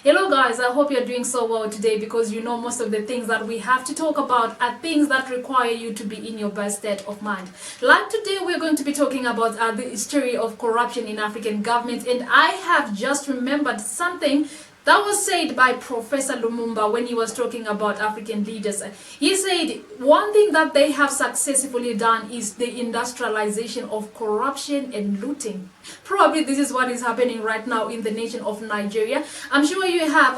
Hello guys, I hope you're doing so well today, because you know most of the things that we have to talk about are things that require you to be in your best state of mind. Like today we're going to be talking about the history of corruption in African governments, and I have just remembered something that was said by Professor Lumumba when he was talking about African leaders. He said one thing that they have successfully done is the industrialization of corruption and looting. Probably this is what is happening right now in the nation of Nigeria. I'm sure you have,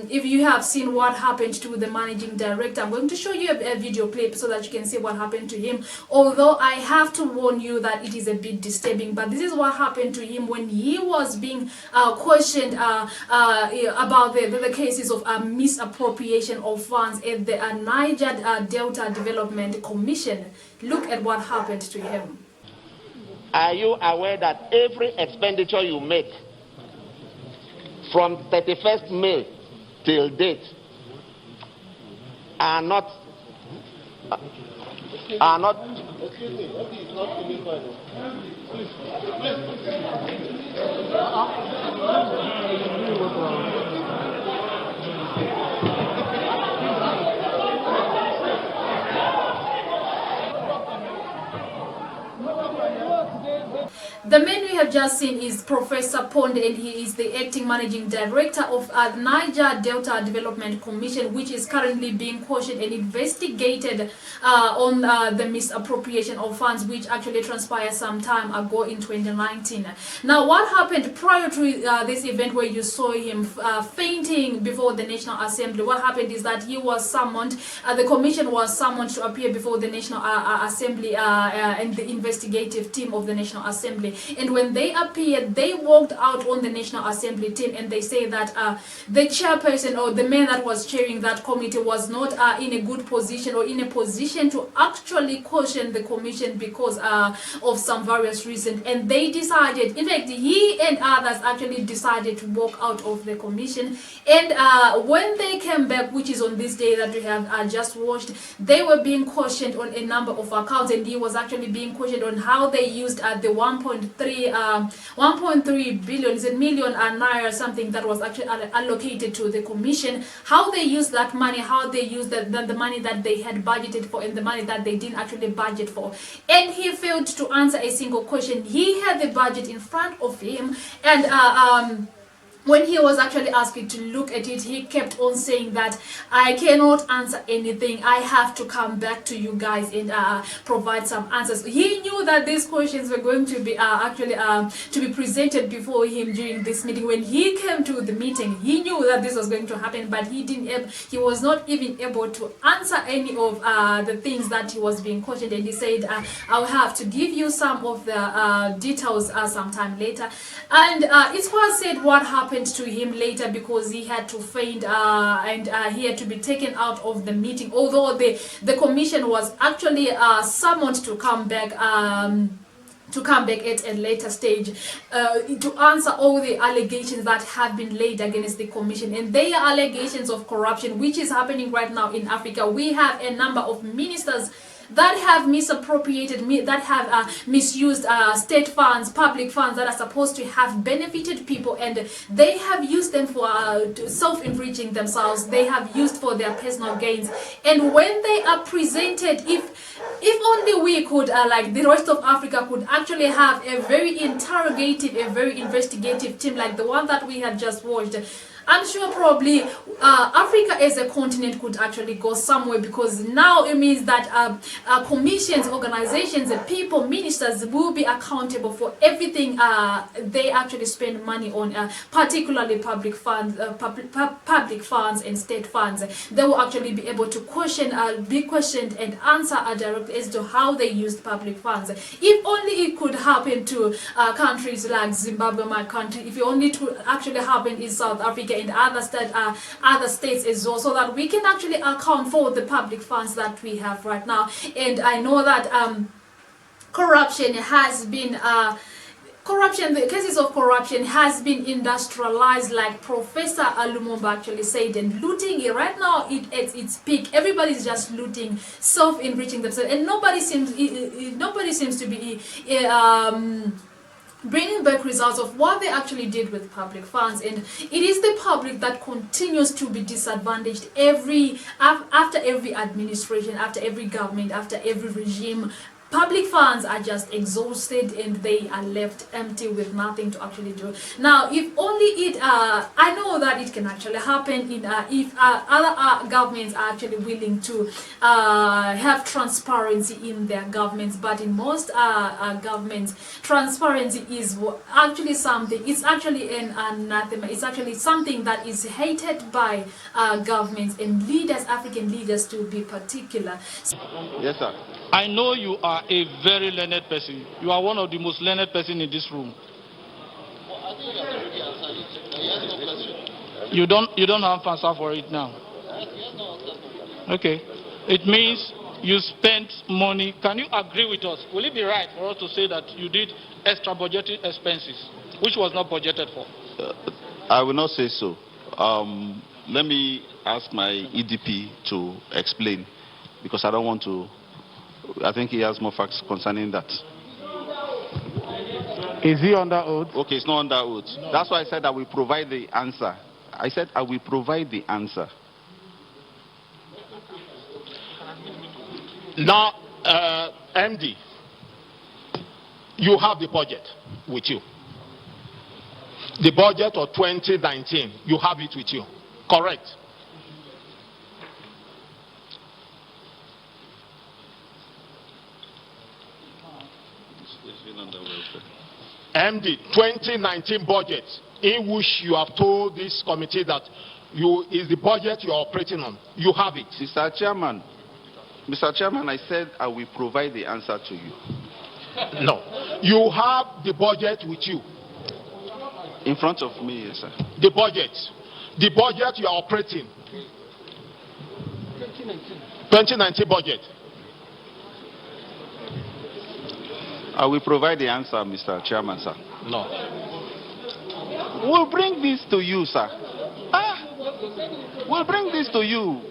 if you have seen what happened to the managing director, I'm going to show you a video clip so that you can see what happened to him. Although I have to warn you that it is a bit disturbing, but this is what happened to him when he was being questioned about the cases of misappropriation of funds at the Niger Delta Development Commission. Look at what happened to him. Are you aware that every expenditure you make from 31st May till date are not Excuse me, what is not The man we have just seen is Professor Ponde, and he is the acting managing director of Niger Delta Development Commission, which is currently being questioned and investigated on the misappropriation of funds, which actually transpired some time ago in 2019. Now, what happened prior to this event where you saw him fainting before the National Assembly? What happened is that he was summoned, the commission was summoned to appear before the National Assembly and the investigative team of the National Assembly. And when they appeared, they walked out on the National Assembly team, and they say that the chairperson or the man that was chairing that committee was not in a good position or in a position to actually caution the commission because of some various reasons. And they decided, in fact, he and others actually decided to walk out of the commission. And when they came back, which is on this day that we have just watched, they were being cautioned on a number of accounts, and he was actually being cautioned on how they used the 1.3 billion, is it million naira, something that was actually allocated to the commission, how they used that money, how they used the money that they had budgeted for and the money that they didn't actually budget for. And he failed to answer a single question. He had the budget in front of him, and when he was actually asked to look at it, he kept on saying that I cannot answer anything. I have to come back to you guys and provide some answers. He knew that these questions were going to be actually to be presented before him during this meeting. When he came to the meeting, he knew that this was going to happen, but he was not even able to answer any of the things that he was being questioned. And he said, I'll have to give you some of the details sometime later. And it was said what happened to him later, because he had to faint and he had to be taken out of the meeting, although the commission was actually summoned to come back at a later stage to answer all the allegations that have been laid against the commission. And they are allegations of corruption, which is happening right now in Africa. We have a number of ministers that have misappropriated, that have misused state funds, public funds that are supposed to have benefited people, and they have used them for self-enriching themselves. They have used for their personal gains. And when they are presented, if only we could, like the rest of Africa, could actually have a very interrogative, a very investigative team like the one that we have just watched, I'm sure probably Africa as a continent could actually go somewhere, because now it means that commissions, organizations, people, ministers will be accountable for everything they actually spend money on, particularly public funds and state funds. They will actually be able to be questioned and answer directly as to how they used public funds. If only it could happen to countries like Zimbabwe, my country, if only it would actually happen in South Africa and other states as well, so that we can actually account for the public funds that we have right now. And I know that corruption has been the cases of corruption has been industrialized, like Professor Lumumba actually said, and looting right now at its peak. Everybody's just looting, self-enriching themselves, and nobody seems to be bringing back results of what they actually did with public funds. And it is the public that continues to be disadvantaged after every administration, after every government, after every regime. Public funds are just exhausted and they are left empty with nothing to actually do. Now, if only I know that it can actually happen if other governments are actually willing to have transparency in their governments, but in most governments, transparency is actually something, it's actually an anathema, it's actually something that is hated by governments and leaders, African leaders to be particular. Yes, sir. I know you are a very learned person. You are one of the most learned person in this room. You don't have answer for it now. Okay. It means you spent money. Can you agree with us? Will it be right for us to say that you did extra budgeted expenses, which was not budgeted for? I will not say so. Let me ask my EDP to explain, because I don't want to. I think he has more facts concerning that. Is he under oath? Okay, it's not under oath. No. That's why I said I will provide the answer. I said I will provide the answer. Now, MD, you have the budget with you. The budget of 2019, you have it with you. Correct? MD, 2019 budget, in which you have told this committee that is the budget you are operating on. You have it. Mr. Chairman, I said I will provide the answer to you. No. You have the budget with you. In front of me, yes, sir. The budget you are operating. 2019 budget. I will provide the answer, Mr. Chairman, sir. No. We'll bring this to you, sir. We'll bring this to you.